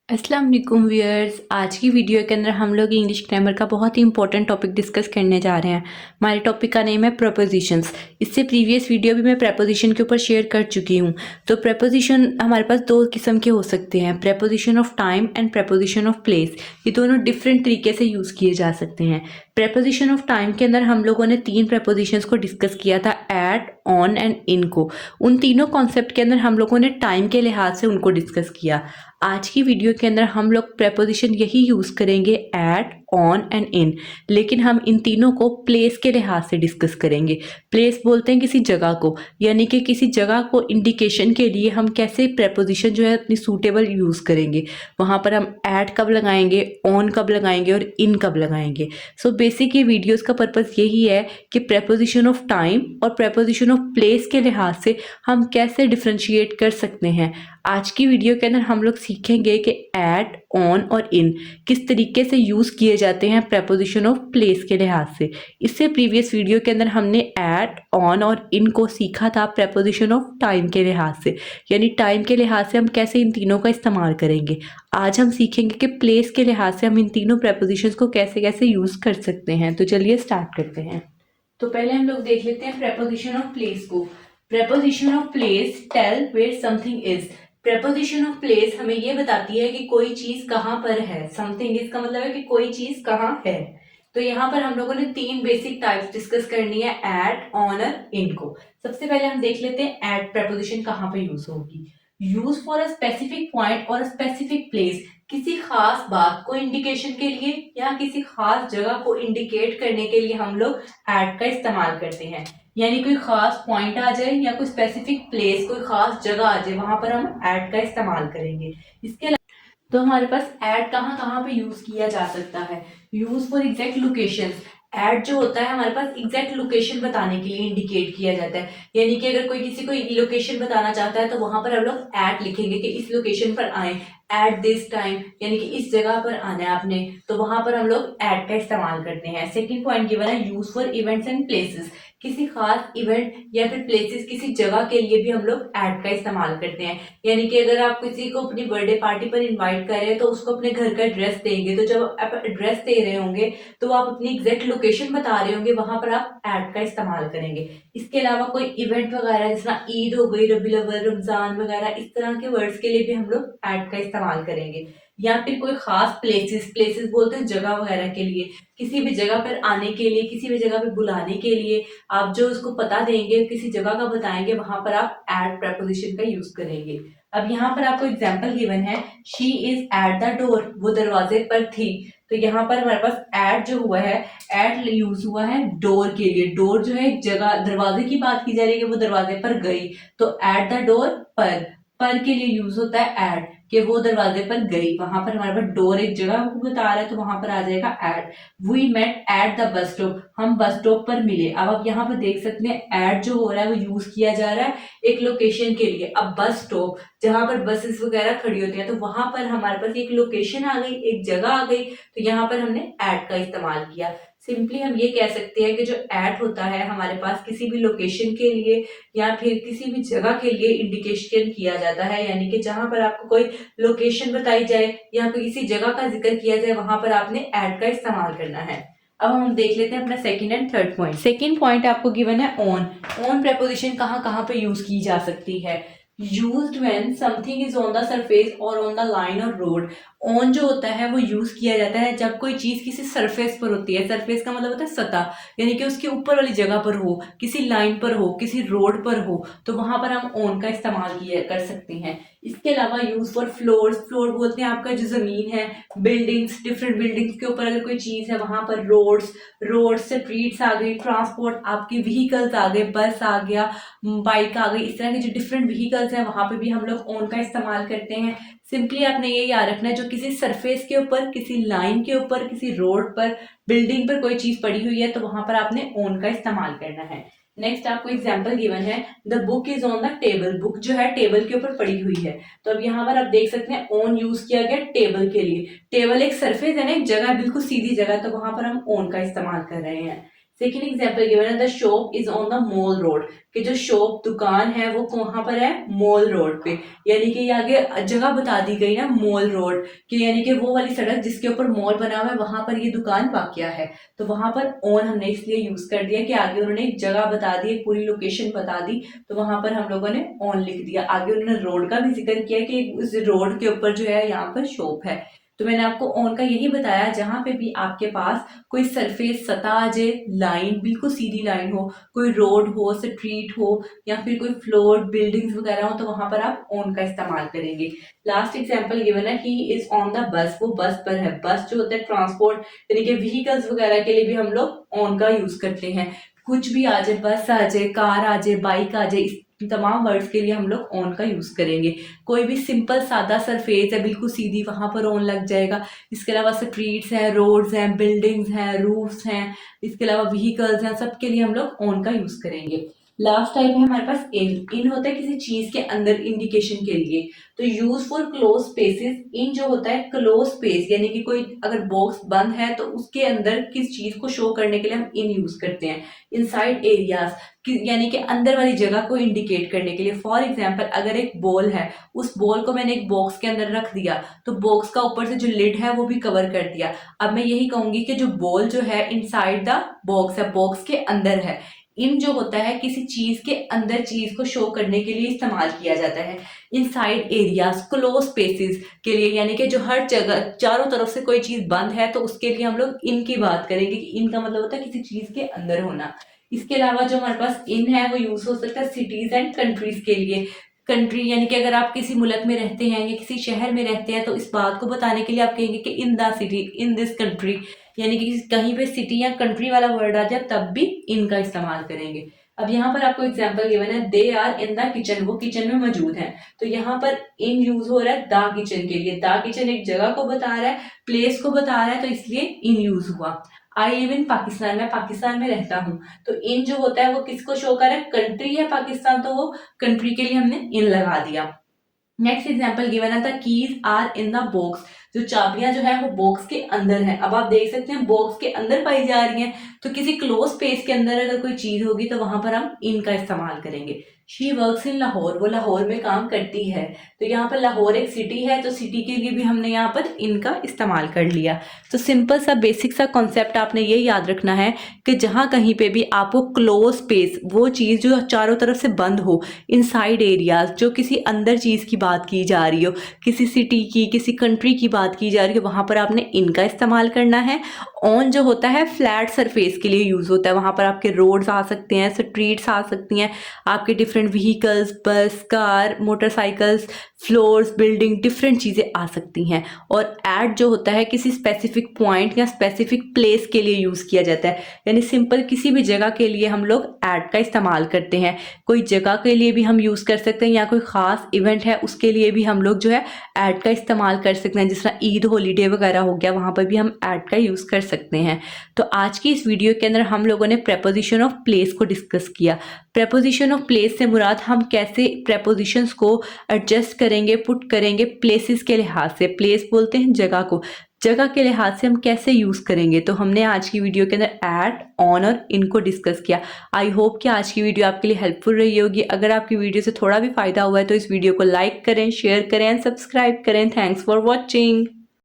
अस्सलाम वालेकुम व्यूअर्स। आज की वीडियो के अंदर हम लोग इंग्लिश ग्रामर का बहुत ही इंपॉर्टेंट टॉपिक डिस्कस करने जा रहे हैं। हमारे टॉपिक का नेम है प्रपोजिशंस। इससे प्रीवियस वीडियो भी मैं प्रपोजिशन के ऊपर शेयर कर चुकी हूँ। तो प्रपोजिशन हमारे पास दो किस्म के हो सकते हैं, preposition of time and preposition of place. ये दोनों डिफरेंट तरीके से यूज़ किए जा सकते हैं। प्रपोजिशन ऑफ टाइम के अंदर हम लोगों ने तीन प्रपोजिशंस को डिस्कस किया था, एट, ऑन एंड इन को। उन तीनों कॉन्सेप्ट के अंदर हम लोगों ने टाइम के लिहाज से उनको डिस्कस किया। आज की वीडियो के अंदर हम लोग प्रपोजिशन यही यूज़ करेंगे, एट, ऑन एंड इन, लेकिन हम इन तीनों को प्लेस के लिहाज से डिस्कस करेंगे। प्लेस बोलते हैं किसी जगह को, यानी कि किसी जगह को इंडिकेशन के लिए हम कैसे प्रपोजिशन जो है अपनी सूटेबल यूज़ करेंगे। वहाँ पर हम एट कब लगाएंगे, ऑन कब लगाएंगे और इन कब लगाएंगे। सो बेसिक ये वीडियोस का पर्पस यही है कि प्रपोजिशन ऑफ टाइम और प्रपोजिशन ऑफ प्लेस के लिहाज से हम कैसे डिफ्रेंशिएट कर सकते हैं। आज की वीडियो के अंदर हम लोग सीखेंगे कि एट, ऑन और इन किस तरीके से यूज़ किए जाते हैं प्रपोजिशन ऑफ प्लेस के लिहाज से। इससे प्रीवियस वीडियो के अंदर हमने एट, ऑन और इन को सीखा था प्रपोजिशन ऑफ टाइम के लिहाज से, यानी टाइम के लिहाज से हम कैसे इन तीनों का इस्तेमाल करेंगे। आज हम सीखेंगे कि प्लेस के लिहाज से हम इन तीनों प्रपोजिशंस को कैसे कैसे यूज़ कर सकते हैं। तो चलिए स्टार्ट करते हैं। तो पहले हम लोग देख लेते हैं प्रपोजिशन ऑफ प्लेस को। Preposition of place tell where something is. Preposition of place हमें ये बताती है कि कोई चीज कहाँ पर है। समथिंग इज का मतलब है कि कोई चीज कहाँ है। तो यहाँ पर हम लोगों ने तीन बेसिक टाइप्स डिस्कस करनी है, एट, ऑन और इन को। सबसे पहले हम देख लेते हैं एट प्रपोजिशन कहाँ पे यूज होगी। Use for a specific point और स्पेसिफिक प्लेस, किसी खास बात को इंडिकेशन के लिए या किसी खास जगह को इंडिकेट करने के लिए हम लोग एट का इस्तेमाल करते हैं। यानी कोई खास पॉइंट आ जाए या कोई स्पेसिफिक प्लेस, कोई खास जगह आ जाए, वहां पर हम एट का इस्तेमाल करेंगे। इसके अलावा तो हमारे पास एट कहाँ कहाँ पे यूज किया जा सकता है। Use for exact location. At जो होता है हमारे पास एग्जैक्ट लोकेशन बताने के लिए इंडिकेट किया जाता है। यानी कि अगर कोई किसी को लोकेशन बताना चाहता है तो वहां पर हम लोग एट लिखेंगे कि इस लोकेशन पर आए एट दिस टाइम, यानी कि इस जगह पर आना है आपने, तो वहां पर हम लोग एट का इस्तेमाल करते हैं। सेकंड पॉइंट गिवन है use for events and places. किसी खास इवेंट या फिर प्लेसेस, किसी जगह के लिए भी हम लोग एट का इस्तेमाल करते हैं। यानी कि अगर आप किसी को अपनी बर्थडे पार्टी पर इनवाइट कर रहे हैं तो उसको अपने घर का एड्रेस देंगे, तो जब आप एड्रेस दे रहे होंगे तो आप अपनी एग्जैक्ट लोकेशन बता रहे होंगे, वहां पर आप एट का इस्तेमाल करेंगे। इसके अलावा कोई इवेंट वगैरह जैसे ईद हो गई, रबीउल अव्वल, रमजान वगैरह, इस तरह के वर्ड्स के लिए भी हम लोग एट का इस्तेमाल करेंगे। या फिर कोई खास प्लेसेस, प्लेसेस बोलते हैं जगह वगैरह के लिए, किसी भी जगह पर आने के लिए, किसी भी जगह पर बुलाने के लिए आप जो उसको पता देंगे, किसी जगह का बताएंगे, वहां पर आप एट प्रपोजिशन का यूज करेंगे। अब यहाँ पर आपको एग्जाम्पल गिवन है, she is at the door, वो दरवाजे पर थी। तो यहाँ पर हमारे पास एट जो हुआ है, एट यूज हुआ है डोर के लिए। डोर जो है एक जगह, दरवाजे की बात की जा रही है कि वो दरवाजे पर गई, तो एट द डोर पर के लिए यूज होता है एट, कि वो दरवाजे पर गई। वहां पर हमारे पास डोर एक जगह को बता रहा है तो वहां पर आ जाएगा at. We met at the bus stop, हम बस स्टॉप पर मिले। अब आप यहाँ पर देख सकते हैं एट जो हो रहा है वो यूज किया जा रहा है एक लोकेशन के लिए। अब बस स्टॉप जहां पर बसेस वगैरह खड़ी होती हैं, तो वहां पर हमारे पास एक लोकेशन आ गई, एक जगह आ गई, तो यहाँ पर हमने एट का इस्तेमाल किया। सिंपली हम ये कह सकते हैं कि जो एट होता है हमारे पास किसी भी लोकेशन के लिए या फिर किसी भी जगह के लिए इंडिकेशन किया जाता है। यानी कि जहां पर आपको कोई लोकेशन बताई जाए या फिर किसी जगह का जिक्र किया जाए, वहां पर आपने एट का इस्तेमाल करना है। अब हम देख लेते हैं अपना second and third point. Second point आपको गिवन है ऑन। ऑन प्रपोजिशन कहाँ कहाँ पे यूज की जा सकती है। Used when something is on the surface और ऑन द लाइन और रोड। ऑन जो होता है वो यूज किया जाता है जब कोई चीज किसी सरफेस पर होती है। सरफेस का मतलब होता है सतह, यानी कि उसके ऊपर वाली जगह पर हो, किसी लाइन पर हो, किसी रोड पर हो, तो वहां पर हम ऑन का इस्तेमाल किया कर सकते हैं। इसके अलावा यूज फॉर फ्लोर्स। फ्लोर बोलते हैं आपका जो जमीन है, बिल्डिंग्स, डिफरेंट बिल्डिंग्स के ऊपर अगर कोई चीज है वहां पर रोड्स, रोड स्ट्रीट्स आ गई, ट्रांसपोर्ट आपकी व्हीकल्स आ गए, बस आ गया, बाइक आ गई, इस तरह के जो डिफरेंट व्हीकल्स हैं वहां पे भी हम लोग ऑन का इस्तेमाल करते हैं। सिंपली आपने ये याद रखना है, जो किसी सरफेस के ऊपर, किसी लाइन के ऊपर, किसी रोड पर, बिल्डिंग पर कोई चीज पड़ी हुई है तो वहां पर आपने ऑन का इस्तेमाल करना है। नेक्स्ट आपको एग्जाम्पल गिवन है, the book is on the table. Book जो है टेबल के ऊपर पड़ी हुई है। तो अब यहाँ पर आप देख सकते हैं ऑन यूज किया गया टेबल के लिए। टेबल एक सरफेस है ना, एक जगह, बिल्कुल सीधी जगह, तो वहां पर हम ऑन का इस्तेमाल कर रहे हैं। सेकेंड एग्जाम्पल गिवन है the shop is on the mall road, कि जो शॉप दुकान है वो कहाँ पर है, मॉल रोड पे। यानी कि आगे जगह बता दी गई ना, मॉल रोड, कि यानी कि वो वाली सड़क जिसके ऊपर मॉल बना हुआ है वहां पर ये दुकान वाकया है। तो वहां पर ऑन हमने इसलिए यूज कर दिया कि आगे उन्होंने एक जगह बता दी, एक पूरी लोकेशन बता दी, तो वहां पर हम लोगों ने ऑन लिख दिया। आगे उन्होंने रोड का भी जिक्र किया कि उस रोड के ऊपर जो है यहाँ पर शॉप है। तो मैंने आपको ऑन का यही बताया, जहां पे भी आपके पास कोई सरफेस सतह आ जाए, लाइन बिल्कुल सीधी लाइन हो, कोई रोड हो, स्ट्रीट हो, या फिर कोई फ्लोर बिल्डिंग्स वगैरह हो, तो वहां पर आप ऑन का इस्तेमाल करेंगे। लास्ट एग्जांपल गिवन है he is on the bus, वो बस पर है। बस जो होता है ट्रांसपोर्ट यानी कि व्हीकल्स वगैरह के लिए भी हम लोग ऑन का यूज करते हैं। कुछ भी आ जाए, बस आ जाए, कार आ जाए, बाइक आ जाए, इस तमाम वर्ड्स के लिए हम लोग ऑन का यूज करेंगे। कोई भी सिंपल सादा सरफेस है बिल्कुल सीधी, वहां पर ऑन लग जाएगा। इसके अलावा स्ट्रीट्स हैं, रोड्स हैं, बिल्डिंग्स हैं, रूफ्स हैं, इसके अलावा व्हीकल्स हैं, सबके लिए हम लोग ऑन का यूज करेंगे। लास्ट टाइप है हमारे पास इन होता है किसी चीज के अंदर इंडिकेशन के लिए। तो यूज फॉर क्लोज स्पेसेस, इन जो होता है क्लोज स्पेस, यानी कि कोई अगर बॉक्स बंद है तो उसके अंदर किस चीज को शो करने के लिए हम इन यूज करते हैं। इनसाइड एरियाज यानी कि अंदर वाली जगह को इंडिकेट करने के लिए। फॉर एग्जाम्पल अगर एक बॉल है, उस बॉल को मैंने एक बॉक्स के अंदर रख दिया, तो बॉक्स का ऊपर से जो लिड है वो भी कवर कर दिया। अब मैं यही कहूंगी कि जो बॉल जो है इनसाइड द बॉक्स है, बॉक्स के अंदर है। इन जो होता है किसी चीज के अंदर चीज को शो करने के लिए इस्तेमाल किया जाता है। इनसाइड एरियाज क्लोज स्पेसेस के लिए, यानी कि जो हर जगह चारों तरफ से कोई चीज बंद है तो उसके लिए हम लोग इन की बात करेंगे कि इन का मतलब होता है किसी चीज के अंदर होना। इसके अलावा जो हमारे पास इन है वो यूज हो सकता है सिटीज एंड कंट्रीज के लिए। कंट्री यानी कि अगर आप किसी मुल्क में रहते हैं या किसी शहर में रहते हैं तो इस बात को बताने के लिए आप कहेंगे कि in the city, in this country, यानी कि कहीं पे सिटी या कंट्री वाला वर्ड आ जाए तब भी इन का इस्तेमाल करेंगे। अब यहाँ पर आपको एग्जांपल गिवन है they are in the kitchen, वो किचन में मौजूद हैं। तो यहाँ पर इन यूज हो रहा है द किचन के लिए। द किचन एक जगह को बता रहा है, प्लेस को बता रहा है, तो इसलिए इन यूज हुआ। आई लिव इन पाकिस्तान, मैं पाकिस्तान में रहता हूँ, तो इन जो होता है वो किसको शो कर रहा है, कंट्री है पाकिस्तान, तो वो कंट्री के लिए हमने इन लगा दिया। नेक्स्ट एग्जाम्पल गिवन है the keys are in the box, जो चाबियां जो है वो बॉक्स के अंदर है। अब आप देख सकते हैं बॉक्स के अंदर पाई जा रही हैं, तो किसी क्लोज स्पेस के अंदर अगर कोई चीज होगी तो वहां पर हम इन का इस्तेमाल करेंगे। शी वर्क्स इन लाहौर, वो लाहौर में काम करती है। तो यहाँ पर लाहौर एक सिटी है, तो सिटी के लिए भी हमने यहाँ पर इनका इस्तेमाल कर लिया। तो सिंपल सा बेसिक सा कॉन्सेप्ट आपने ये याद रखना है कि जहाँ कहीं पे भी आपको क्लोज स्पेस, वो चीज़ जो चारों तरफ से बंद हो, इनसाइड एरियाज जो किसी अंदर चीज़ की बात की जा रही हो, किसी सिटी की, किसी कंट्री की बात की जा रही हो, वहाँ पर आपने इनका इस्तेमाल करना है। ऑन जो होता है फ्लैट सरफेस के लिए यूज़ होता है, वहाँ पर आपके रोड्स आ सकते हैं, स्ट्रीट्स आ सकती हैं, आपके डिफरेंट व्हीकल्स, बस, car, motorcycles, floors, building, different चीज़ें आ सकती हैं। और एट जो होता है किसी स्पेसिफिक पॉइंट या स्पेसिफिक प्लेस के लिए यूज़ किया जाता है, यानी सिंपल किसी भी जगह के लिए हम लोग एट का इस्तेमाल करते हैं। कोई जगह के लिए भी हम यूज़ कर सकते हैं, या कोई ख़ास इवेंट है उसके लिए भी हम लोग जो है एट का इस्तेमाल कर सकते हैं। जिस तरह ईद हॉलीडे वगैरह हो गया, वहाँ पर भी हम एट का यूज़ कर सकते हैं। तो आज की इस वीडियो के अंदर हम लोगों ने प्रेपोजिशन ऑफ प्लेस को डिस्कस किया। प्रेपोजिशन ऑफ प्लेस से मुराद हम कैसे प्रेपोजिशंस को एडजस्ट करेंगे, पुट करेंगे प्लेसेस के लिहाज से। प्लेस बोलते हैं जगह को, जगह के लिहाज से हम कैसे यूज़ करेंगे। तो हमने आज की वीडियो के अंदर एट, ऑन और इनको डिस्कस किया। आई होप कि आज की वीडियो आपके लिए हेल्पफुल रही होगी। अगर आपकी वीडियो से थोड़ा भी फायदा हुआ है तो इस वीडियो को लाइक करें, शेयर करें एंड सब्सक्राइब करें। Thanks for watching.